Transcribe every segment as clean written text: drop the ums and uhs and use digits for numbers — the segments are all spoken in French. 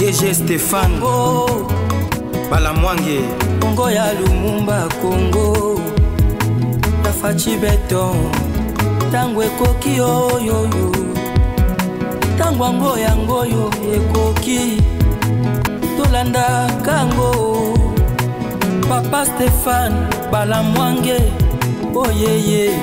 DG Stéphane oh. Balamwange Congo ya Lumumba Congo Tafachi Beton Tangwe koki oyoyo Tangwango yangoyo ekoki Tolanda kango Papa Stéphane Balamwange oh yeah.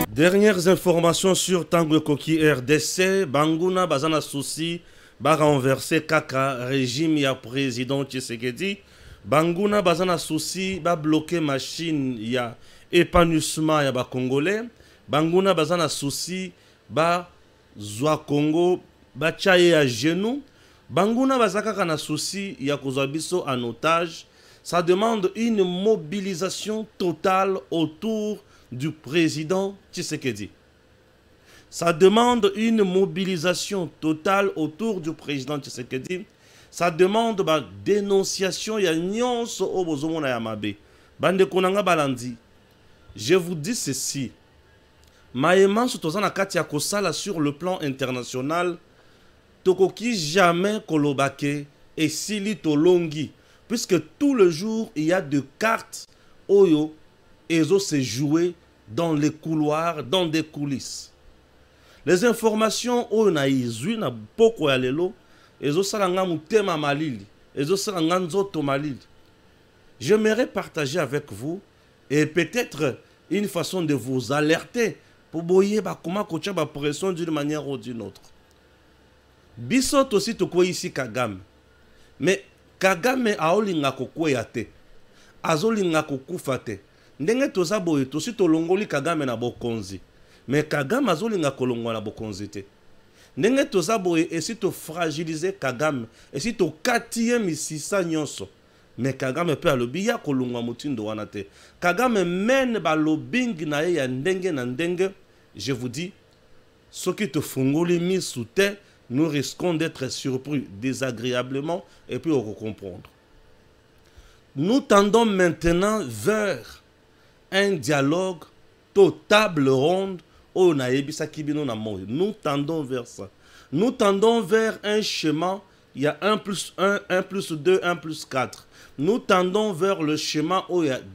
Dernières informations sur Tanguy Koki RDC. Banguna bazana souci ba renverser kaka régime ya président Tshisekedi. Banguna bazana souci ba bloquer machine ya épanouissement ya ba congolais. Banguna bazana souci ba zwa Congo ba chaye à genoux. Banguna bazaka na souci ya kozwa biso en otage. Ça demande une mobilisation totale autour du président Tshisekedi. Ça demande une mobilisation totale autour du président Tshisekedi. Ça demande une dénonciation ya nyonso o bozomona ya mabe. Bande konanga balandi. Je vous dis ceci. Maïman sotozana kati ya kosala sur le plan international. Tokoki jamais kolobake et sili tolongi. Puisque tout le jour, il y a des cartes oyo et se jouer dans les couloirs, dans des coulisses. Les informations oyo na izui na poko ya lelo, ezo salanga mutema malili, ezo salanga nzoto malili. J'aimerais partager avec vous et peut-être une façon de vous alerter pour boyer ba comment kocha ba pression d'une manière ou d'une autre. Bisot aussi to ko ici Kagame. Mais Kagame aolinga kokwea te. Azolinga kokufa te. Ndenge toza boye tosi tolongoli Kagame na bokonzi. Mais Kagame azolinga kolongwa na bokonzi te. Ndenge toza boye esi to fragiliser Kagame, esi to katie misisa nyonso. Mais Kagame pe alobi ya kolongwa mutindo wana te. Kagame mène ba lobbying na ye ya ndenge na ndenge. Je vous dis, ce qui te fungoli mis sous terre, nous risquons d'être surpris désagréablement et puis on va comprendre. Nous tendons maintenant vers un dialogue table ronde. Nous tendons vers ça. Nous tendons vers un schéma. Il y a 1 plus 1, 1 plus 2, 1 plus 4. Nous tendons vers le schéma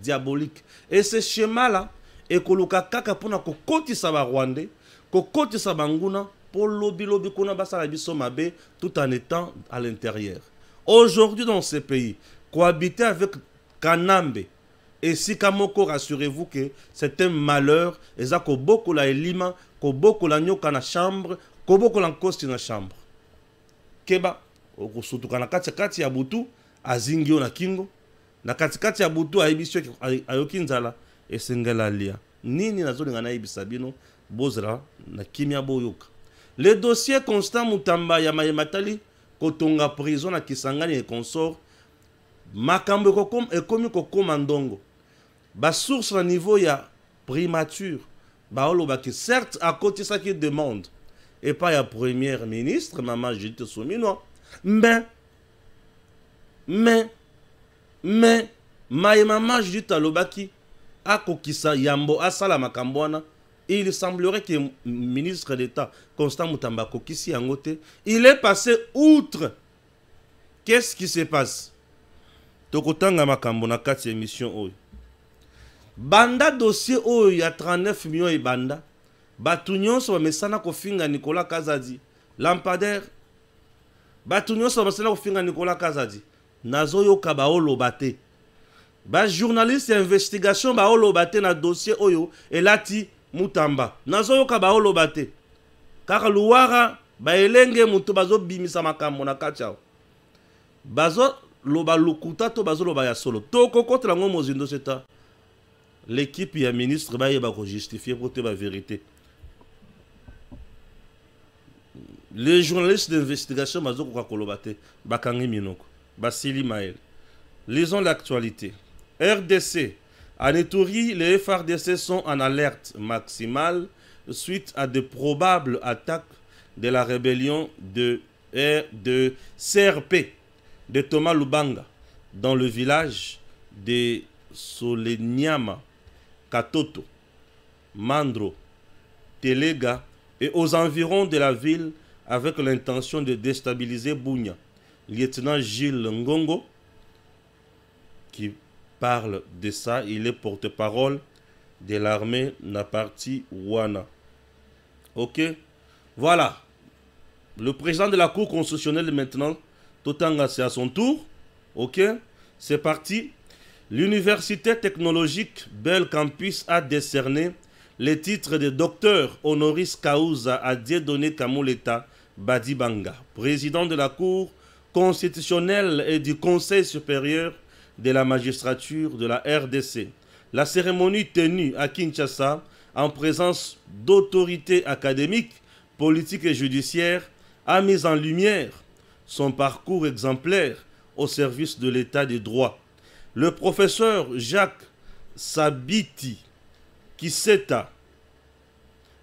diabolique. Et ce schéma-là, et que kaka pona ko koti sa ba Rwandais, ko koti sa banguna, pour lobby kuna basa biso mabe, tout en étant à l'intérieur. Aujourd'hui dans ces pays, cohabiter avec Kanambe et Sikamoko, rassurez-vous que c'est un malheur. Et ça ko beaucoup la elima, ko beaucoup la nyoka na chambre, ko beaucoup la kosti na chambre. Keba, okusutu kana kati ya butu, azingio na kingo, na kati ya butu aibisyo ayokinzala, et sengela lia. Nini nazoli ngana ibisabino, bozra na kimia boyoka. Le dossier Constant Mutamba ya Matali, Kotonga prison à Kisangani et consort, Makambo kokom et komi kokomandongo. Ba source à niveau ya primature. Ba olobaki certes à côté ça qui demande et pas ya première ministre maman Judith Suminwa. Mais maman Judith Alobaki a kokisa yambo asala makambwana. Il semblerait que le ministre d'État, Constant Mutamba Kokisi Angote, il est passé outre. Qu'est-ce qui se passe? Tokotanga makambo na kati émission. Banda dossier il y a 39 millions et banda. Batunyon so mesana kofinga Nicolas Kazadi. Lampadaire. Batunyon so mesana kofinga Nicolas Kazadi. Nazoyo kabaolo bate. Ba journaliste investigation baolo bate na dossier oyo elati Mutamba. Nazoyo kabaolo bate. Car luwara ba elenge mutu bazo bimisa makambo na kachao. Bazo loba lukuta to bazo loba ya solo. Toko contre ngo mozindo seta. L'équipe et le ministre va justifier pour la vérité. Les journalistes d'investigation bazo ko kolobate bakangi minoko. Basili Maël. Lisons l'actualité. RDC. À Neturi, les FRDC sont en alerte maximale suite à de probables attaques de la rébellion de CRP de Thomas Lubanga dans le village de Solenyama, Katoto, Mandro, Telega et aux environs de la ville avec l'intention de déstabiliser Bunia. Lieutenant Gilles Ngongo, qui parle de ça, il est porte-parole de l'armée na partie Wana. Ok, voilà. Le président de la Cour constitutionnelle maintenant, Totanga, c'est à son tour. Ok, c'est parti. L'université technologique Bel Campus a décerné les titres de docteur honoris causa à Dieudonné Kamuleta Badibanga, président de la Cour constitutionnelle et du Conseil supérieur de la magistrature de la RDC. La cérémonie tenue à Kinshasa en présence d'autorités académiques, politiques et judiciaires a mis en lumière son parcours exemplaire au service de l'état de droit. Le professeur Jacques Sabiti Kiseta,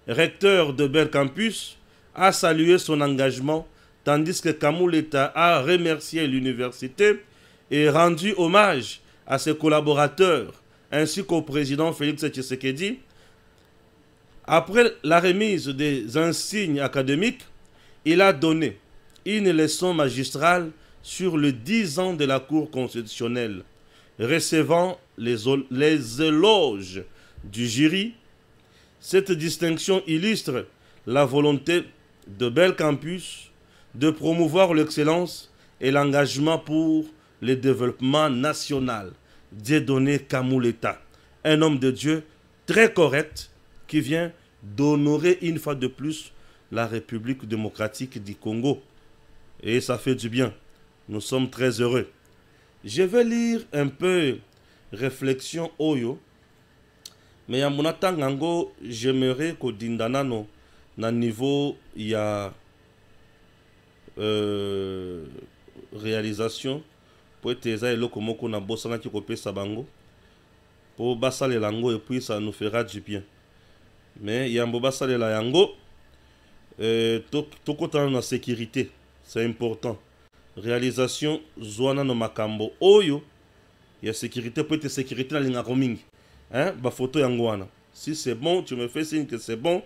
recteur de Bel Campus, a salué son engagement, tandis que Kamuleta a remercié l'université et rendu hommage à ses collaborateurs, ainsi qu'au président Félix Tshisekedi. Après la remise des insignes académiques, il a donné une leçon magistrale sur les 10 ans de la Cour constitutionnelle. Recevant les éloges du jury, cette distinction illustre la volonté de Bel Campus de promouvoir l'excellence et l'engagement pour le développement national. Dieudonné Kamuleta, un homme de Dieu très correct qui vient d'honorer une fois de plus la République démocratique du Congo. Et ça fait du bien. Nous sommes très heureux. Je vais lire un peu réflexion Oyo. Mais à mon attendant, j'aimerais qu'au Dindanano, na niveau, il y a réalisation. Pour être exact, comme on a bossé qui copie Sabango. Pour bassa les lango et puis ça nous fera du bien. Mais il y a un bassa les lango. Tout côté la sécurité, c'est important. Réalisation Zwana no Makambo Oyo. Il y a sécurité, pour être sécurité dans l'ingagoming. Hein, ba photo yangwana. Si c'est bon, tu me fais signe que c'est bon.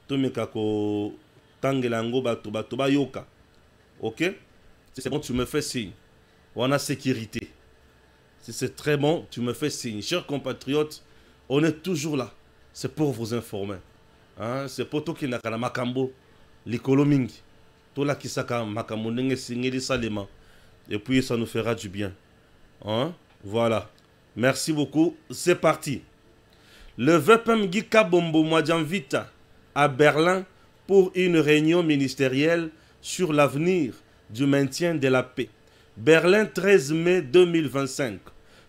Tu me kako tangelango ba yoka. Ok? Si c'est bon, tu me fais signe. On a sécurité. Si c'est très bon, tu me fais signe. Chers compatriotes, on est toujours là. C'est pour vous informer. Hein? C'est pour toi qui n'a qu'à makambo, l'ikolo mingi. Tout là qui saka makambo nenge singeli salema. Et puis ça nous fera du bien. Hein? Voilà. Merci beaucoup. C'est parti. Le VPM Gika Bombo Mwadjanvita à Berlin pour une réunion ministérielle sur l'avenir du maintien de la paix. Berlin, 13 mai 2025.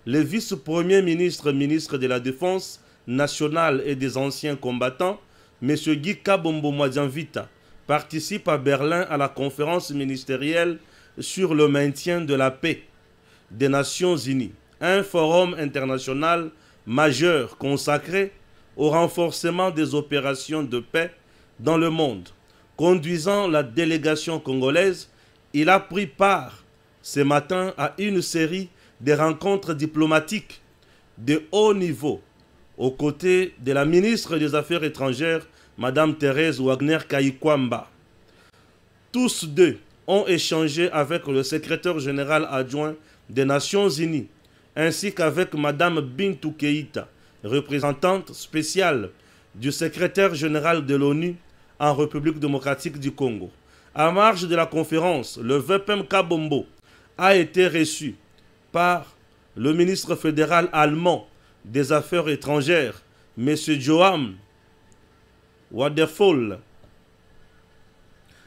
Le vice-premier ministre, ministre de la Défense nationale et des anciens combattants, M. Gika Bombo Mwadjanvita, participe à Berlin à la conférence ministérielle sur le maintien de la paix des Nations Unies, un forum international majeur consacré au renforcement des opérations de paix dans le monde. Conduisant la délégation congolaise, il a pris part ce matin à une série de rencontres diplomatiques de haut niveau aux côtés de la ministre des Affaires étrangères, Mme Thérèse Wagner-Kayikwamba. Tous deux ont échangé avec le secrétaire général adjoint des Nations Unies, ainsi qu'avec Mme Bintou Keïta, représentante spéciale du secrétaire général de l'ONU en République démocratique du Congo. À marge de la conférence, le VPM Kabombo a été reçu par le ministre fédéral allemand des Affaires étrangères, M. Joachim Wadephol,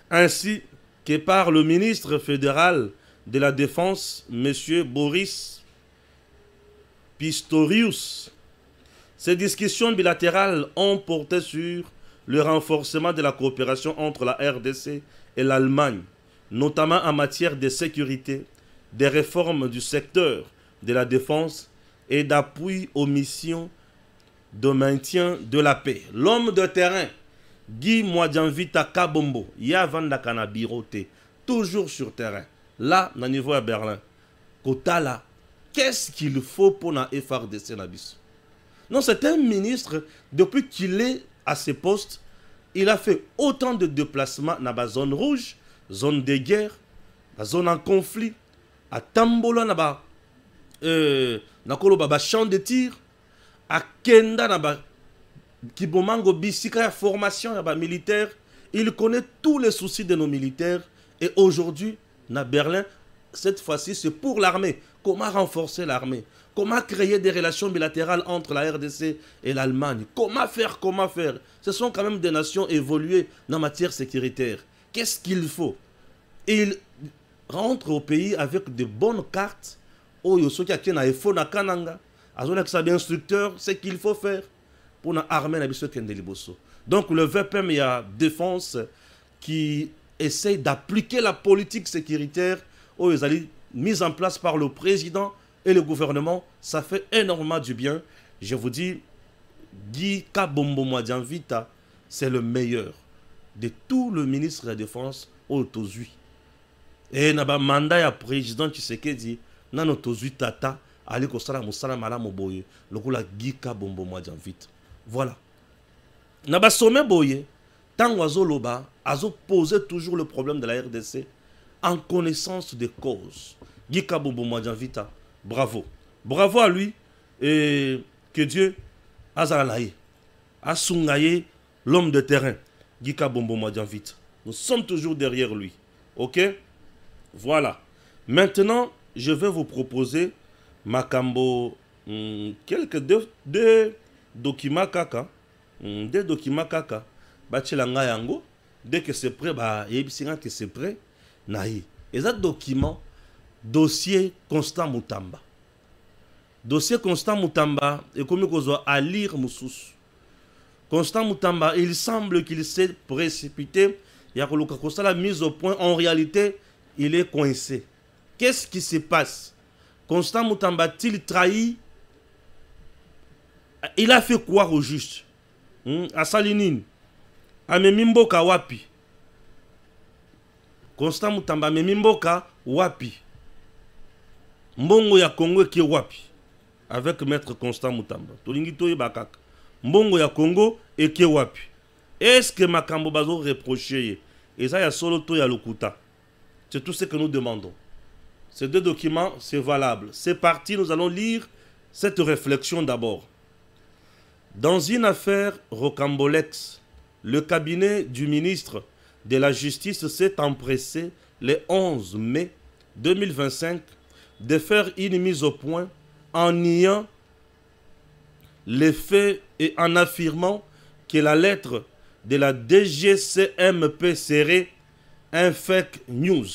ainsi que par le ministre fédéral de la Défense, M. Boris Pistorius. Ces discussions bilatérales ont porté sur le renforcement de la coopération entre la RDC et l'Allemagne, notamment en matière de sécurité, des réformes du secteur de la défense et d'appui aux missions de maintien de la paix. L'homme de terrain, Guy Mwadjanvita Kabombo, Yavanda Kanabirote, toujours sur terrain. Là, au niveau à Berlin, Kotala, qu'est-ce qu'il faut pour la FRDC Nabis? Non, c'est un ministre, depuis qu'il est à ce poste, il a fait autant de déplacements dans la zone rouge, zone de guerre, la zone en conflit, à Tambola, dans le champ de tir, à Kenda, dans Kibomango, Bissika, formation militaire. Il connaît tous les soucis de nos militaires. Et aujourd'hui, à Berlin, cette fois-ci, c'est pour l'armée. Comment renforcer l'armée? Comment créer des relations bilatérales entre la RDC et l'Allemagne? Comment faire? Ce sont quand même des nations évoluées en matière sécuritaire. Qu'est-ce qu'il faut? Et il rentre au pays avec de bonnes cartes. Donc le VPM, il y a défense qui essaye d'appliquer la politique sécuritaire mise en place par le président et le gouvernement. Ça fait énormément du bien. Je vous dis, Guy Kabombo Mwadianvita, c'est le meilleur de tout le ministre de la Défense au Tozui. Et na ba mandat ya président Tshisekedi na no Tozui tata ali ko sala musala malamu boye lokola Guy Kabombo Mwadianvita. Voilà. Na ba sommet boye tango azoloba azo poser toujours le problème de la RDC en connaissance des causes. Guy Kabombo Mwadianvita, bravo. Bravo à lui et que Dieu azalaye, asungaye l'homme de terrain. Guy Kabombo Mwadianvita. Nous sommes toujours derrière lui. OK? Voilà. Maintenant, je vais vous proposer Makambo quelques deux documents kaka. Des documents kaka. Bachelanga yango. Dès que c'est prêt, yebisina que c'est prêt. Nahi. Et ça document dossier Constant Mutamba. Dossier Constant Mutamba est comme qu'on à lire Moussous. Constant Mutamba, il semble qu'il s'est précipité. Il y a la mise au point. En réalité, il est coincé. Qu'est-ce qui se passe? Constant Mutamba a-t-il trahi? Il a fait quoi au juste? À Salinine. À Memimboka Wapi. Constant Mutamba Memimboka Wapi. Mbongo ya Congo qui Wapi. Avec maître Constant Mutamba. Tolingito Bakak. Mbongo ya Congo et qui Wapi. Est-ce que Makambo Bazo reproché? Et ça, il y a solo to ya Lokuta. C'est tout ce que nous demandons. Ces deux documents, c'est valable. C'est parti, nous allons lire cette réflexion d'abord. Dans une affaire rocambolex, le cabinet du ministre de la Justice s'est empressé le 11 mai 2025 de faire une mise au point en niant les faits et en affirmant que la lettre de la DGCMP serait un fake news.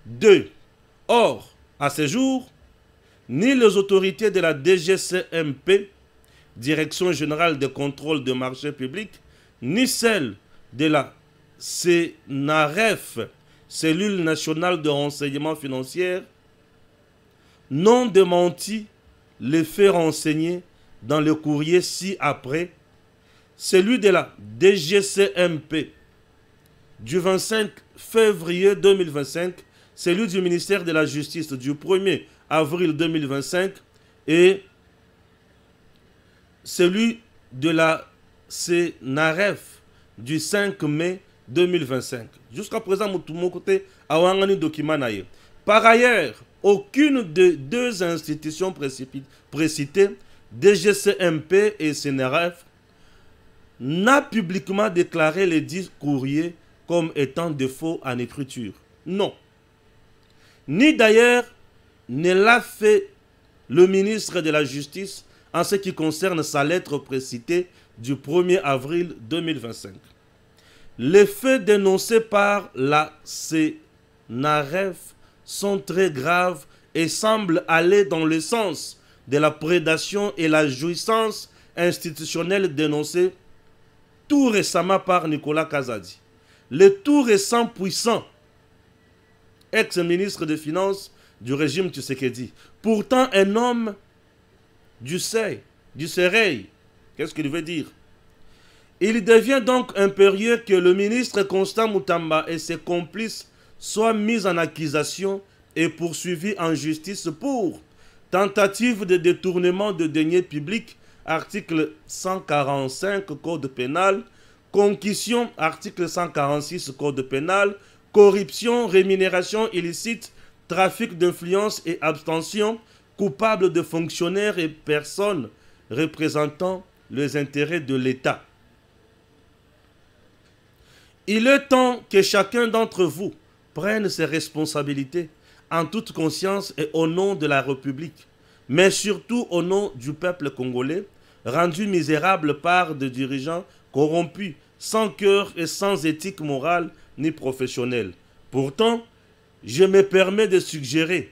2. Or, à ce jour, ni les autorités de la DGCMP, Direction générale de contrôle des marchés publics, ni celles de la CNAREF, Cellule nationale de renseignement financier, n'ont démenti les faits renseignés dans le courrier ci-après, celui de la DGCMP du 25 février 2025, celui du ministère de la Justice du 1er avril 2025 et celui de la CNAREF du 5 mai 2025. Jusqu'à présent, mon côté, awangani document naïe. Par ailleurs, aucune des deux institutions précitées, DGCMP et CNAREF, n'a publiquement déclaré les 10 courriers comme étant de faux en écriture. Non. Ni d'ailleurs ne l'a fait le ministre de la Justice en ce qui concerne sa lettre précitée du 1er avril 2025. Les faits dénoncés par la CNAREF sont très graves et semblent aller dans le sens de la prédation et la jouissance institutionnelle dénoncée tout récemment par Nicolas Kazadi. Le tout récent puissant ex-ministre des Finances du régime Tshisekedi. Pourtant un homme du Séréil. Qu'est-ce qu'il veut dire? Il devient donc impérieux que le ministre Constant Mutamba et ses complices soient mis en accusation et poursuivis en justice pour tentative de détournement de deniers publics, article 145 Code pénal, concussion, article 146 Code pénal, corruption, rémunération illicite, trafic d'influence et abstention, coupable de fonctionnaires et personnes représentant les intérêts de l'État. Il est temps que chacun d'entre vous prenne ses responsabilités en toute conscience et au nom de la République, mais surtout au nom du peuple congolais, rendu misérable par des dirigeants corrompus, sans cœur et sans éthique morale ni professionnelle. Pourtant, je me permets de suggérer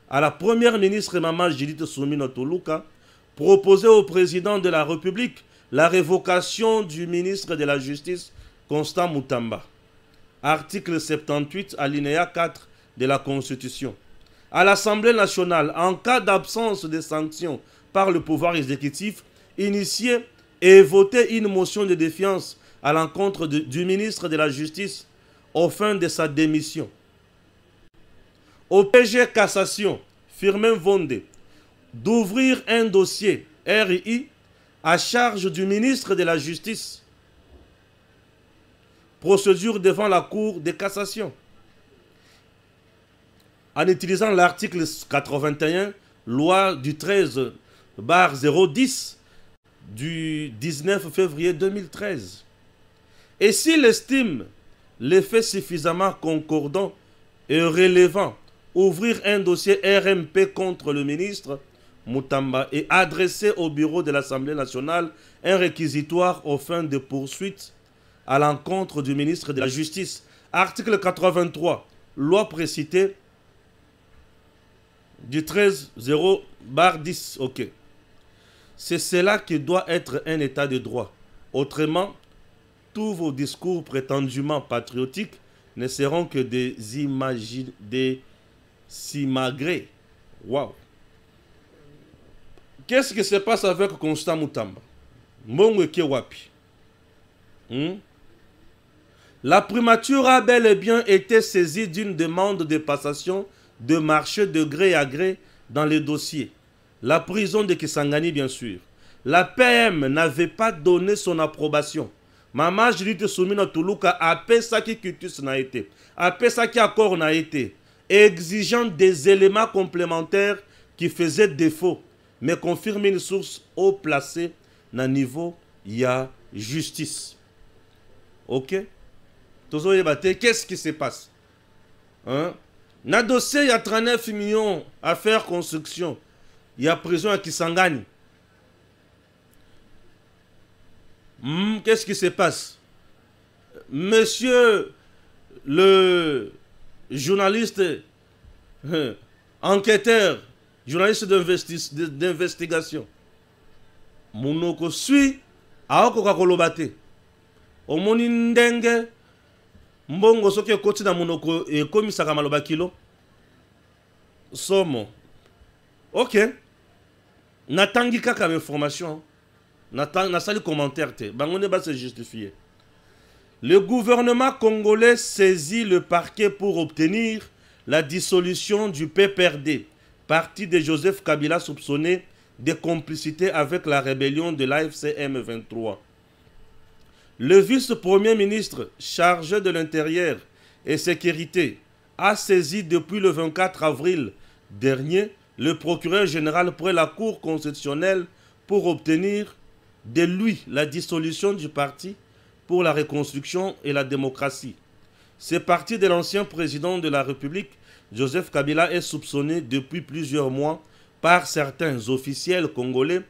à la première ministre Maman Judith Soumino Tuluka proposer au président de la République la révocation du ministre de la Justice Constant Mutamba. Article 78, alinéa 4 de la Constitution. À l'Assemblée nationale, en cas d'absence de sanctions par le pouvoir exécutif, initier et voter une motion de défiance à l'encontre du ministre de la Justice aux fins de sa démission. Au PG Cassation, Firmin Vonde, d'ouvrir un dossier RI à charge du ministre de la Justice. Procédure devant la Cour de cassation. En utilisant l'article 81, loi du 13/010 du 19 février 2013. Et s'il estime les faits suffisamment concordants et relevant, ouvrir un dossier RMP contre le ministre Mutamba et adresser au bureau de l'Assemblée nationale un réquisitoire aux fins de poursuite à l'encontre du ministre de la Justice. Article 83, loi précitée du 13/0/10. Ok. C'est cela qui doit être un état de droit. Autrement, tous vos discours prétendument patriotiques ne seront que des simagrées. Waouh! Qu'est-ce qui se passe avec Constant Mutamba? Mbongo Kewapi. La primature a bel et bien été saisie d'une demande de passation de marché de gré à gré dans les dossiers. La prison de Kisangani, bien sûr. La PM n'avait pas donné son approbation. Maman Judith Soumino Tuluka a fait ça qui cutus n'a été. A fait ça qui accord n'a été. Exigeant des éléments complémentaires qui faisaient défaut. Mais confirme une source haut placée dans le niveau, il y a justice. Ok? Qu'est-ce qui se passe? Dans le dossier, il y a 39 millions à faire construction. Il y a prison à Kisangani. Qu'est-ce qui se passe? Monsieur le journaliste, enquêteur, journaliste d'investigation, Monoko suit à Okokakolobate. Omoni ndenge mbongo soki koti na monoko e komisaka maloba kilo somo. Ok. Natangi kaka information. Nasali commentaire te. Bangone ba se justifier. Le gouvernement congolais saisit le parquet pour obtenir la dissolution du PPRD, parti de Joseph Kabila soupçonné de complicité avec la rébellion de l'AFC M23. Le vice-premier ministre chargé de l'Intérieur et Sécurité a saisi depuis le 24 avril dernier le procureur général près la Cour constitutionnelle pour obtenir de lui la dissolution du parti pour la reconstruction et la démocratie. Ce parti de l'ancien président de la République, Joseph Kabila, est soupçonné depuis plusieurs mois par certains officiels congolais,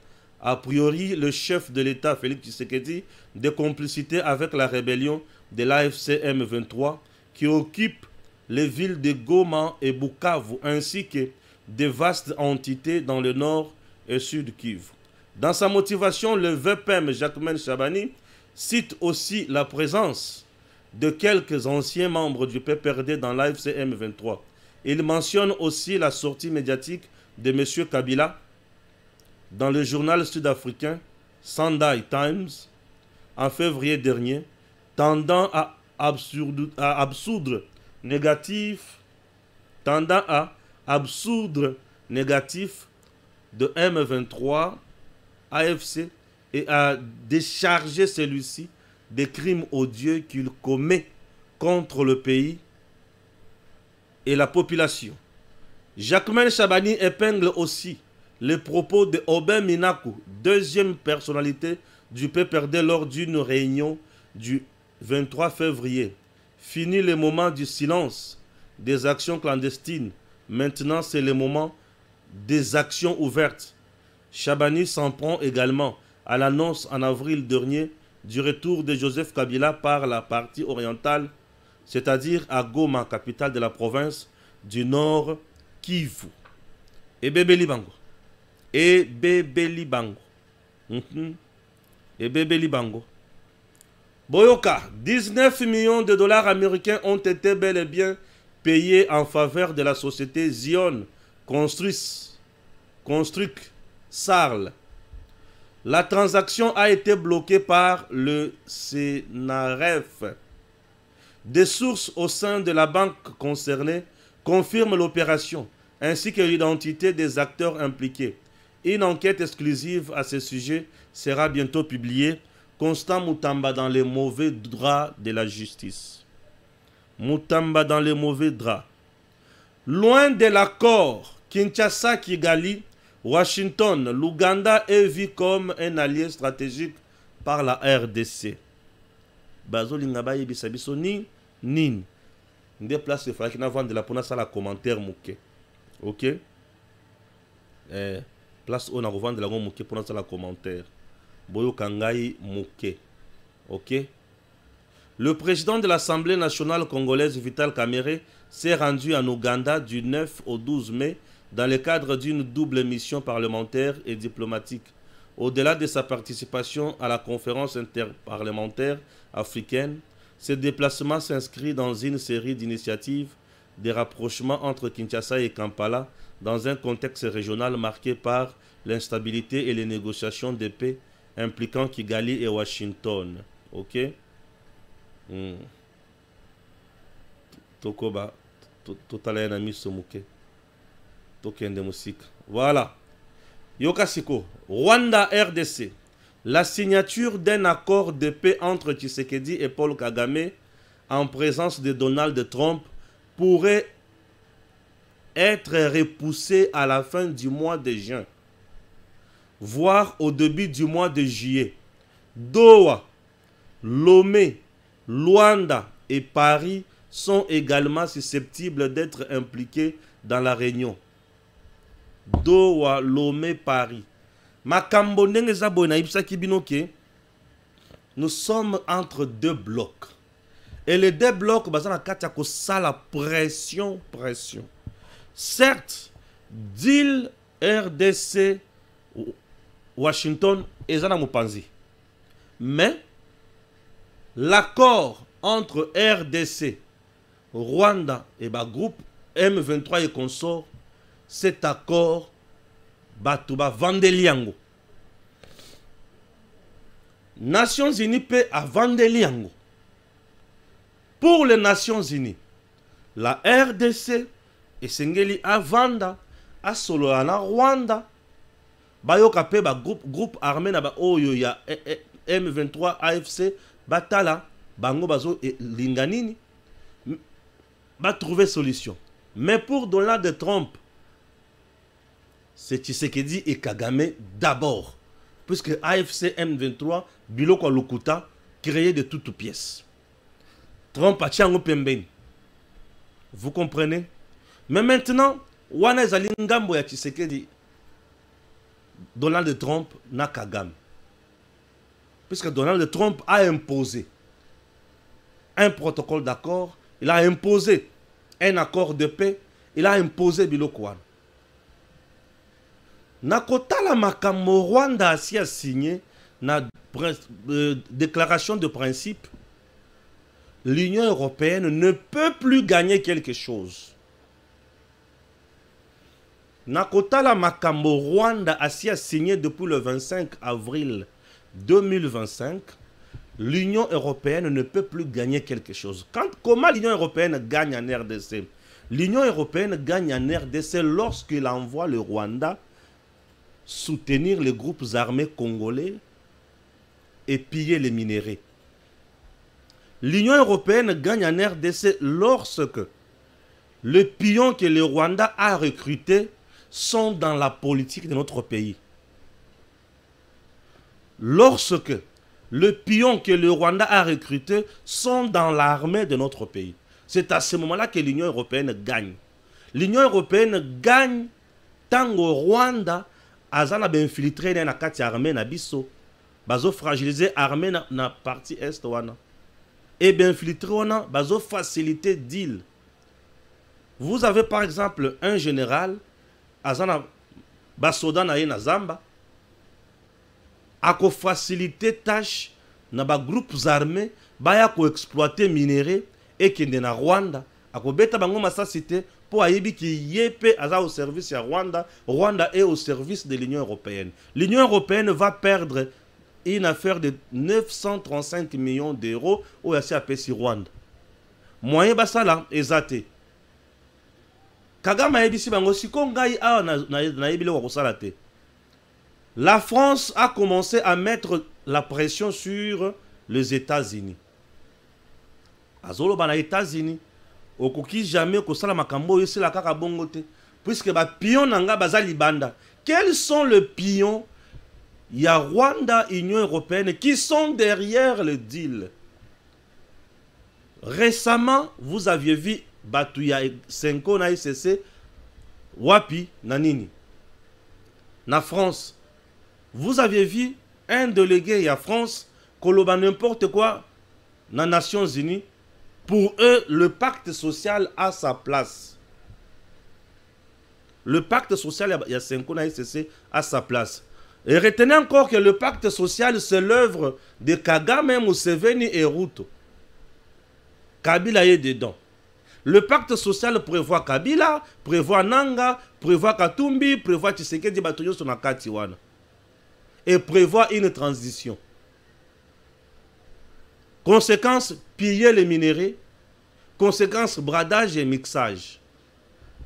a priori le chef de l'État Félix Tshisekedi, de complicité avec la rébellion de l'AFC M23 qui occupe les villes de Goma et Bukavu ainsi que de vastes entités dans le nord et sud Kivu. Dans sa motivation, le VPM Jacquemain Chabani cite aussi la présence de quelques anciens membres du PPRD dans l'AFC M23. Il mentionne aussi la sortie médiatique de M. Kabila dans le journal sud-africain Sunday Times en février dernier, tendant à absoudre négatif de M23 AFC et à décharger celui-ci des crimes odieux qu'il commet contre le pays et la population. Jacquemain Chabani épingle aussi les propos de Aubin Minakou, deuxième personnalité du PPRD lors d'une réunion du 23 février. Fini le moment du silence des actions clandestines. Maintenant, c'est le moment des actions ouvertes. Chabani s'en prend également à l'annonce en avril dernier du retour de Joseph Kabila par la partie orientale, c'est-à-dire à Goma, capitale de la province du Nord Kivu. Et Bébé Libango. Et Bébé Libango. Et Bébé Libango. Boyoka, 19 millions de dollars américains ont été bel et bien payés en faveur de la société Zion Construct Sarl. La transaction a été bloquée par le Sénaref. Des sources au sein de la banque concernée confirment l'opération ainsi que l'identité des acteurs impliqués. Une enquête exclusive à ce sujet sera bientôt publiée. Constant Moutamba dans les mauvais draps de la justice. Moutamba dans les mauvais draps. Loin de l'accord Kinshasa-Kigali, Washington, l'Ouganda est vu comme un allié stratégique par la RDC. Bazo Lingaba Yebisabiso ni nin. Des places de Fakina vendre la pona la commentaire mouké. Ok? Place on a revendre la mouké pour la commentaire. Boyo Kangai mouké. Ok? Le président de l'Assemblée nationale congolaise Vital Kamerhe s'est rendu en Ouganda du 9 au 12 mai dans le cadre d'une double mission parlementaire et diplomatique. Au-delà de sa participation à la conférence interparlementaire africaine, ce déplacement s'inscrit dans une série d'initiatives de rapprochement entre Kinshasa et Kampala dans un contexte régional marqué par l'instabilité et les négociations de paix impliquant Kigali et Washington. Ok? Tokoba, total ami somuke. Token de musique. Voilà. Yokasiko, Rwanda RDC. La signature d'un accord de paix entre Tshisekedi et Paul Kagame en présence de Donald Trump pourrait être repoussée à la fin du mois de juin, voire au début du mois de juillet. Doha, Lomé, Luanda et Paris sont également susceptibles d'être impliqués dans la réunion. Doha, Lomé, Paris. Nous sommes entre deux blocs. Et les deux blocs, ça la pression. Certes, deal RDC, Washington et Zana Mupanzi. Mais l'accord entre RDC, Rwanda et groupe M23 et consorts, cet accord Batouba Vandeliango. Nations Unies paient à Vandeliango. Pour les Nations Unies, la RDC et Sengeli à Vanda, à Soloana Rwanda, Bayoka paie groupe armé na ba oyo ya M23 AFC Batala, Bango Bazo et Linganini, va trouver solution. Mais pour Donald Trump, c'est Tshisekedi et Kagame d'abord. Puisque AFC M23, Biloko Lokuta, créé de toutes pièces. Trump a tchangou pemben. Vous comprenez? Mais maintenant, Wana Zalingambo ya Tshisekedi, Donald Trump n'a Kagame. Puisque Donald Trump a imposé un protocole d'accord, il a imposé un accord de paix, il a imposé Biloko Wana. Nakotala Makambo Rwanda a signé na déclaration de principe. L'Union européenne ne peut plus gagner quelque chose. Nakotala Makambo Rwanda a signé depuis le 25 avril 2025. L'Union européenne ne peut plus gagner quelque chose. Comment l'Union européenne gagne en RDC? L'Union européenne gagne en RDC lorsqu'il envoie le Rwanda soutenir les groupes armés congolais et piller les minéraux. L'Union européenne gagne en RDC lorsque les pions que le Rwanda a recrutés sont dans la politique de notre pays. Lorsque les pions que le Rwanda a recrutés sont dans l'armée de notre pays. C'est à ce moment-là que l'Union européenne gagne. L'Union européenne gagne tant au Rwanda a infiltré dans l'armée na biso, bazo fragiliser l'armée na partie est wana. Et bien infiltré wana bazo faciliter deal. Vous avez par exemple un général azana basoda na ye na Zamba a ko faciliter tâche na ba groupes armés baya ko exploiter minerais et kende na Rwanda a ko beta bango masasite pour ayebi ki yepe aza au service ya Rwanda. Rwanda est au service de l'Union européenne. L'Union européenne va perdre une affaire de 935 millions d'euros au APC Rwanda. Moyen basala ezate. Kagame ayebi si bango siko ngai a na yebile wa kosala te. La France a commencé à mettre la pression sur les États-Unis. Azolo bana États-Unis okoki jamais kosala makambo yo sala kaka bongo te puisque ba pion nanga bazali banda. Quels sont les pions? Il y a Rwanda, Union européenne qui sont derrière le deal. Récemment, vous aviez vu Batuya Senko na ICC Wapi Nanini na France. Vous aviez vu un délégué à France koloba n'importe quoi dans les Nations Unies. Pour eux, le pacte social a sa place. Le pacte social, il y a 5 ans, a sa place. Et retenez encore que le pacte social, c'est l'œuvre de Kagame, Museveni et Ruto. Kabila est dedans. Le pacte social prévoit Kabila, prévoit Nanga, prévoit Katumbi, prévoit Tshisekedi Batoyo Sonakati wana. Et prévoit une transition. Conséquence, piller les minéraux. Conséquence, bradage et mixage.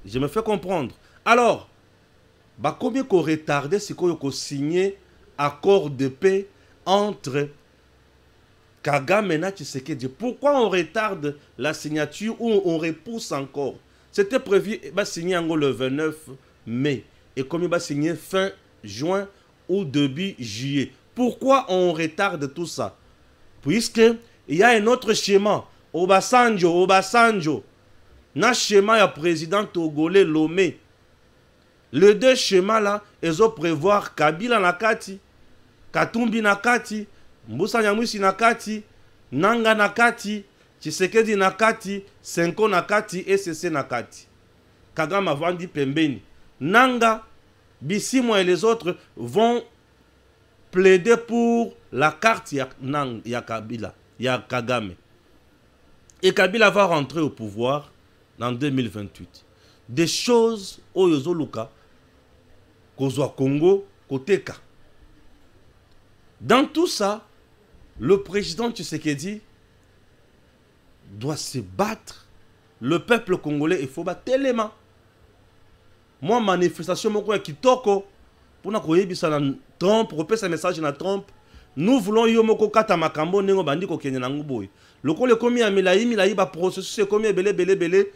Je me fais comprendre. Alors, combien qu'on retardé si qu'on signé accord de paix entre Kagame et Tshisekedi? Pourquoi on retarde la signature ou on repousse encore? C'était prévu de signer le 29 mai. Et comme il va signer fin juin ou début juillet. Pourquoi on retarde tout ça? Puisque il y a un autre schéma. Obasanjo. Na schéma ya président togolais Lomé. Les deux schémas là, ils ont prévoir Kabila Nakati, Katumbi Nakati, Mbusa Nyamwisi Nakati, Nanga Nakati, Tshisekedi Nakati, Senko Nakati et CC Nakati. Kagame a vendu pembeni. Nanga, Bissimo et les autres vont plaider pour la carte ya Kabila, ya Kagame. Et Kabila va rentrer au pouvoir en 2028. Des choses au Yozoluka, Kozwa Congo, Koteka. Dans tout ça, le président Tshisekedi doit se battre. Le peuple congolais, il faut battre tellement. Moi, manifestation, moi, Kitoko, pour na koyebisa na Trump, repère ce message na Trump. Nous voulons yomoko kata makambo nengo bandi ko kenya na nguboy. Loko le komi ya milayi ba processus komi belé.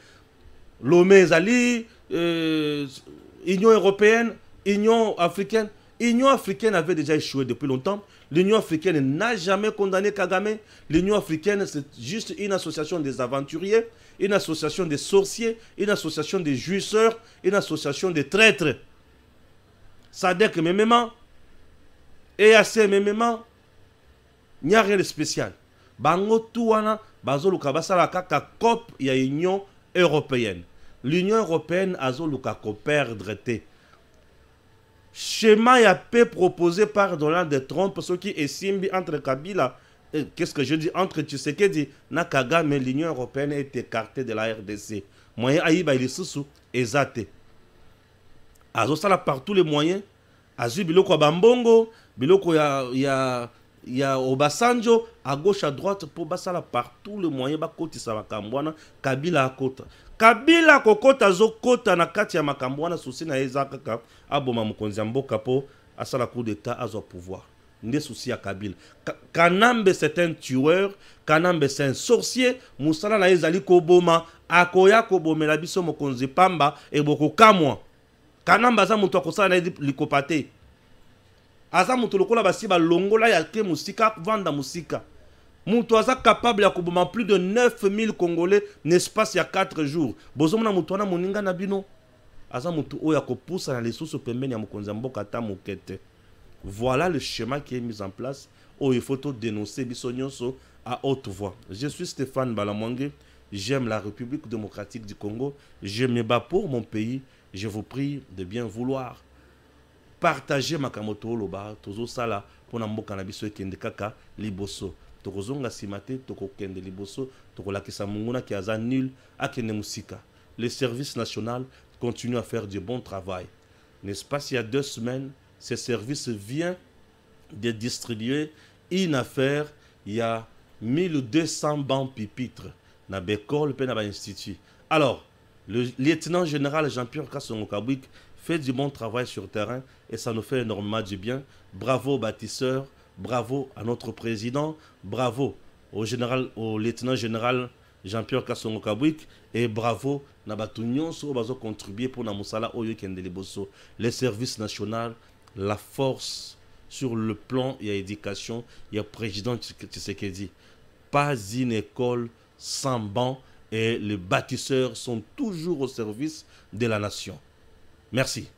Lomé Zali, Union européenne, Union africaine. L'Union africaine avait déjà échoué depuis longtemps. L'Union africaine n'a jamais condamné Kagame. L'Union africaine, c'est juste une association des aventuriers, une association des sorciers, une association des jouisseurs, une association des traîtres. Sadek Memema, EAC Memema, il n'y a rien de spécial. Bango Touana, Bazoluka Basala Kaka Kop, il y a Union européenne. L'Union européenne a Zoluka ko perdre té. Schéma ya paix proposé par Donald Trump, ce qui est simbi entre Kabila, qu'est-ce que je dis, entre Tshisekedi na Kagame, l'Union européenne est écartée de la RDC. Moyen aïba il sous ezate. Azo sala par tous les moyens. Azu biloko bambongo, biloko ya Obasanjo, à gauche à droite pour basala par tous les moyens ba koti sa makambwana, Kabila akota. Kabila kokota zo kota na kati ya makambwana souci na ezaka ka aboma mukonzi mboka po asala coup d'état azo pouvoir. nde souci ya Kabila. Kanambe c'est un tueur, Kanambe c'est un sorcier, musala na ezali koboma, akoya kobomela biso mokonzi pamba et boko kamwa. Kanambe aza mutu akosala na likopate. Aza mutu lokola basi ba longola ya ke musika vanda musika. Mutu aza capable ya koboma plus de 9000 Congolais n'espace ya 4 jours. Bozomona mutu wana moninga na bino. Aza mutu oya kopusa na lesusu pembeni ya mokonzi mboka ta mokete. Voilà le schéma qui est mis en place. Oh, il faut tout dénoncer Bissonyoso à haute voix. Je suis Stéphane Balamwangue. J'aime la République démocratique du Congo. Je me bats pour mon pays. Je vous prie de bien vouloir partager ma kamoto loba. Tozo sala pour namboka na biso ekende kaka liboso. Tokozonga simate toko kende liboso. Toko lakisa munguna ki aza nul akende musika. Le service national continue à faire du bon travail. N'est-ce pas, il y a 2 semaines, ce service vient de distribuer une affaire. Il y a 1200 bancs pupitres dans l'école et dans l'institut. Alors, le lieutenant général Jean-Pierre Kassongo Kabwik fait du bon travail sur le terrain et ça nous fait énormément du bien. Bravo aux bâtisseurs, bravo à notre président, bravo au lieutenant général Jean-Pierre Kassongo Kabwik et bravo na batu nyonso bazo contribuer pour na musala oyo kende liboso. Les services nationaux, la force sur le plan et l'éducation, il y a président Tshisekedi. Pas une école sans banc et les bâtisseurs sont toujours au service de la nation. Merci.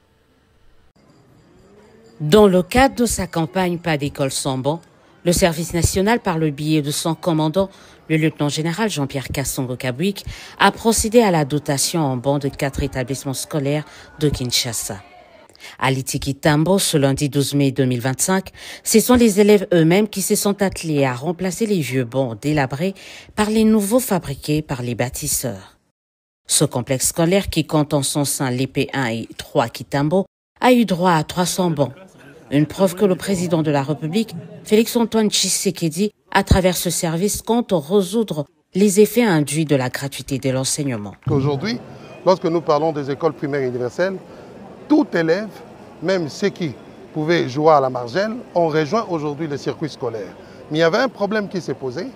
Dans le cadre de sa campagne Pas d'école sans banc, le service national, par le biais de son commandant, le lieutenant-général Jean-Pierre Kassongo Kabwik, a procédé à la dotation en banc de 4 établissements scolaires de Kinshasa. À Litiki-Tambo, ce lundi 12 mai 2025, ce sont les élèves eux-mêmes qui se sont attelés à remplacer les vieux bancs délabrés par les nouveaux fabriqués par les bâtisseurs. Ce complexe scolaire, qui compte en son sein les P1 et 3 Kitambo, a eu droit à 300 bancs. Une preuve que le président de la République, Félix-Antoine Tshisekedi, à travers ce service, compte résoudre les effets induits de la gratuité de l'enseignement. Aujourd'hui, lorsque nous parlons des écoles primaires universelles, tout élève, même ceux qui pouvaient jouer à la margelle, ont rejoint aujourd'hui le circuit scolaire. Mais il y avait un problème qui s'est posé,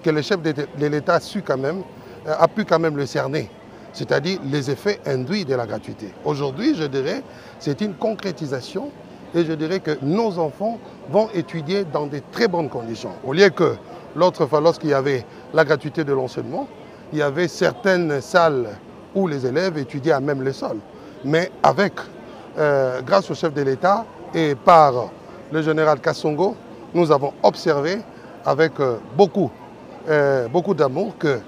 que le chef de l'État a pu quand même le cerner, c'est-à-dire les effets induits de la gratuité. Aujourd'hui, je dirais, c'est une concrétisation et je dirais que nos enfants vont étudier dans de très bonnes conditions. Au lieu que l'autre fois, lorsqu'il y avait la gratuité de l'enseignement, il y avait certaines salles où les élèves étudiaient à même le sol. Mais avec, grâce au chef de l'État et par le général Kassongo, nous avons observé avec beaucoup d'amour que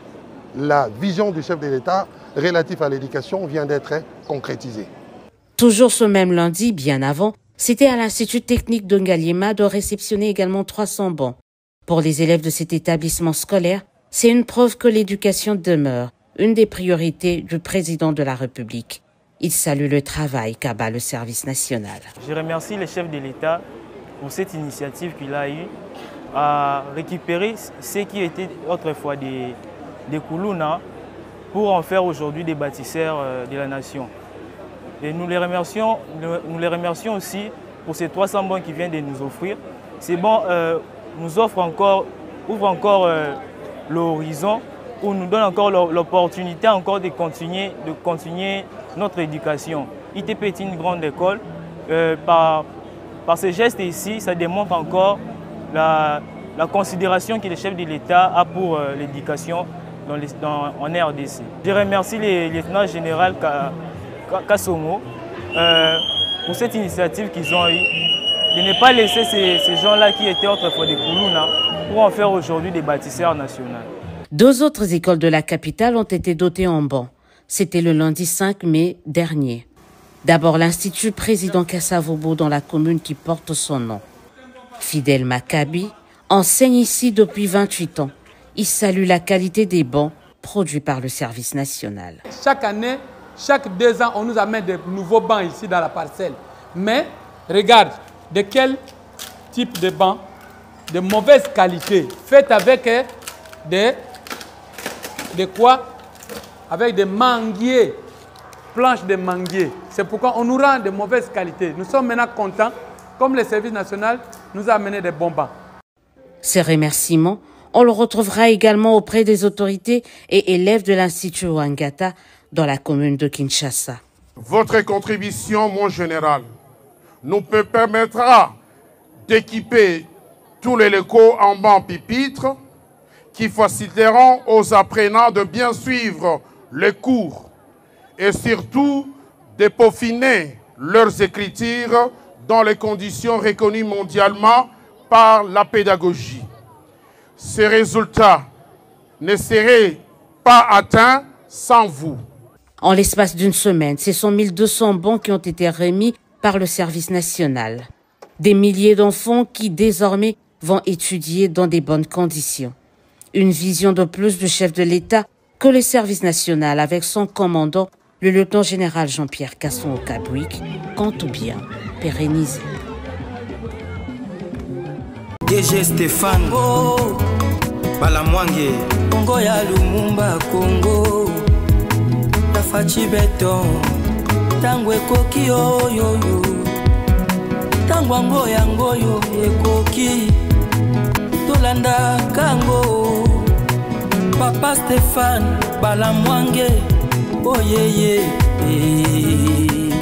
la vision du chef de l'État relative à l'éducation vient d'être concrétisée. Toujours ce même lundi, bien avant, c'était à l'Institut technique de Ngaliema de réceptionner également 300 bancs. Pour les élèves de cet établissement scolaire, c'est une preuve que l'éducation demeure une des priorités du président de la République. Il salue le travail qu'abat le service national. Je remercie le chef de l'État pour cette initiative qu'il a eue à récupérer ce qui était autrefois des Koulouna pour en faire aujourd'hui des bâtisseurs de la nation. Et nous les remercions aussi pour ces 300 bancs qu'ils viennent de nous offrir. Ces bancs nous ouvrent encore l'horizon, ou nous donnent encore l'opportunité de continuer notre éducation. ITP est une grande école. Par ces gestes ici, ça démontre encore la considération que le chef de l'État a pour l'éducation en RDC. Je remercie le lieutenant général Kassongo pour cette initiative qu'ils ont eue, de ne pas laisser ces gens-là qui étaient autrefois des Koulouna pour en faire aujourd'hui des bâtisseurs nationaux. 2 autres écoles de la capitale ont été dotées en bancs. C'était le lundi 5 mai dernier. D'abord l'Institut Président Kassavobo dans la commune qui porte son nom. Fidel Maccabi enseigne ici depuis 28 ans. Il salue la qualité des bancs produits par le service national. Chaque année, chaque 2 ans, on nous amène de nouveaux bancs ici dans la parcelle. Mais regarde, de quel type de bancs? De mauvaise qualité, faits avec avec des manguiers, planches de manguiers. C'est pourquoi on nous rend de mauvaise qualité. Nous sommes maintenant contents, comme le service national, nous a amené des bons bancs. Ces remerciements, on le retrouvera également auprès des autorités et élèves de l'Institut Ouangata dans la commune de Kinshasa. Votre contribution, mon général, nous permettra d'équiper tous les locaux en bancs pupitres qui faciliteront aux apprenants de bien suivre les cours et surtout de peaufiner leurs écritures dans les conditions reconnues mondialement par la pédagogie. Ces résultats ne seraient pas atteints sans vous. En l'espace d'une semaine, ce sont 1200 bons qui ont été remis par le service national. Des milliers d'enfants qui désormais vont étudier dans des bonnes conditions. Une vision de plus du chef de l'État que le service national avec son commandant, le lieutenant-général Jean-Pierre Kasson-Okabouik, compte bien pérenniser. DG Stéphane Balamwange Congo ya Lumumba Congo Tafachi Beton Tango ekoki oyo Tango yangoyo ekoki Tolanda kango Papa Stéphane Balamwange Oh yeah yeah